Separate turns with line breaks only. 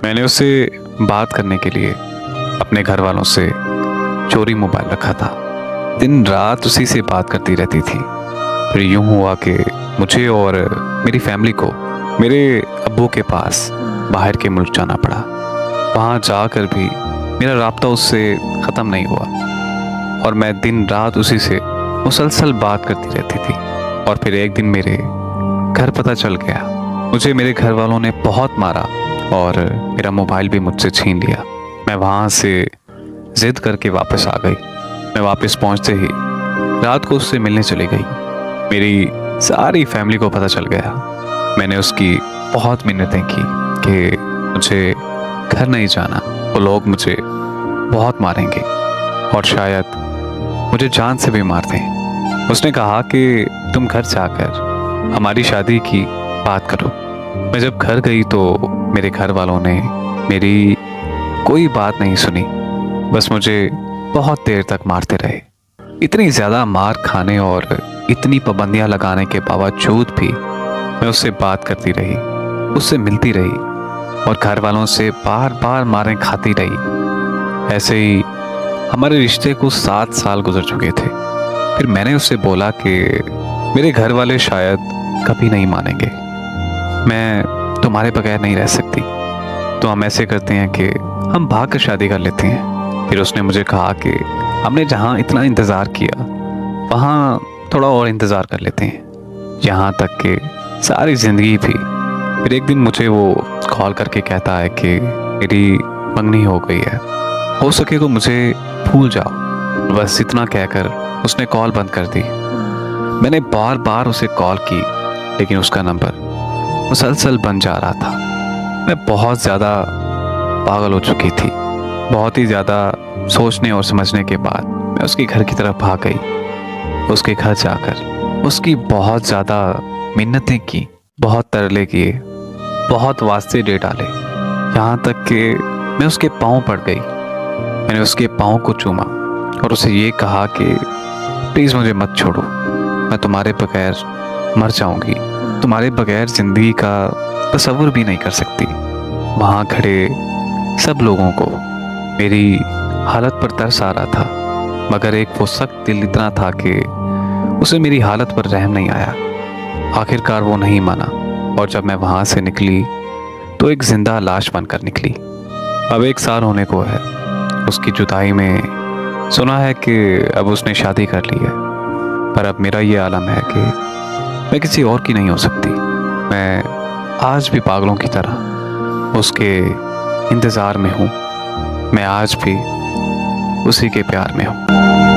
मैंने उसे बात करने के लिए अपने घर वालों से चोरी मोबाइल रखा था। दिन रात उसी से बात करती रहती थी। फिर यूं हुआ कि मुझे और मेरी फैमिली को मेरे अब्बू के पास बाहर के मुल्क जाना पड़ा। वहाँ जाकर भी मेरा राब्ता उससे ख़त्म नहीं हुआ और मैं दिन रात उसी से मुसलसल बात करती रहती थी। और फिर एक दिन मेरे घर पता चल गया। मुझे मेरे घर वालों ने बहुत मारा और मेरा मोबाइल भी मुझसे छीन लिया। मैं वहाँ से जिद करके वापस आ गई। मैं वापस पहुँचते ही रात को उससे मिलने चली गई। मेरी सारी फैमिली को पता चल गया। मैंने उसकी बहुत मिन्नतें की कि मुझे घर नहीं जाना, वो लोग मुझे बहुत मारेंगे और शायद मुझे जान से भी मार दें। उसने कहा कि तुम घर जाकर हमारी शादी की बात करो। मैं जब घर गई तो मेरे घर वालों ने मेरी कोई बात नहीं सुनी, बस मुझे बहुत देर तक मारते रहे। इतनी ज़्यादा मार खाने और इतनी पाबंदियां लगाने के बावजूद भी मैं उससे बात करती रही, उससे मिलती रही और घर वालों से बार बार मारें खाती रही। ऐसे ही हमारे रिश्ते को 7 साल गुजर चुके थे। फिर मैंने उससे बोला कि मेरे घर वाले शायद कभी नहीं मानेंगे, मैं तुम्हारे बगैर नहीं रह सकती, तो हम ऐसे करते हैं कि हम भाग कर शादी कर लेते हैं। फिर उसने मुझे कहा कि हमने जहाँ इतना इंतज़ार किया वहाँ थोड़ा और इंतज़ार कर लेते हैं, यहाँ तक कि सारी ज़िंदगी भी। फिर एक दिन मुझे वो कॉल करके कहता है कि मेरी मंगनी हो गई है, हो सके तो मुझे भूल जाओ। बस इतना कहकर उसने कॉल बंद कर दी। मैंने बार बार उसे कॉल की लेकिन उसका नंबर मुसलसल बन जा रहा था। मैं बहुत ज़्यादा पागल हो चुकी थी। बहुत ही ज़्यादा सोचने और समझने के बाद मैं उसके घर की तरफ भाग गई। उसके घर जाकर उसकी बहुत ज़्यादा मिन्नतें की, बहुत तरले किए, बहुत वास्ते दे डाले, यहाँ तक कि मैं उसके पाँव पड़ गई। मैंने उसके पाँव को चूमा और उसे ये कहा कि प्लीज़ मुझे मत छोड़ो, मैं तुम्हारे बगैर मर जाऊंगी, तुम्हारे बगैर ज़िंदगी का तसव्वुर भी नहीं कर सकती। वहाँ खड़े सब लोगों को मेरी हालत पर तरस आ रहा था, मगर एक वो सख्त दिल इतना था कि उसे मेरी हालत पर रहम नहीं आया। आखिरकार वो नहीं माना और जब मैं वहाँ से निकली तो एक जिंदा लाश बनकर निकली। अब 1 साल होने को है उसकी जुदाई में। सुना है कि अब उसने शादी कर ली है, पर अब मेरा ये आलम है कि मैं किसी और की नहीं हो सकती। मैं आज भी पागलों की तरह उसके इंतज़ार में हूँ। मैं आज भी उसी के प्यार में हूँ।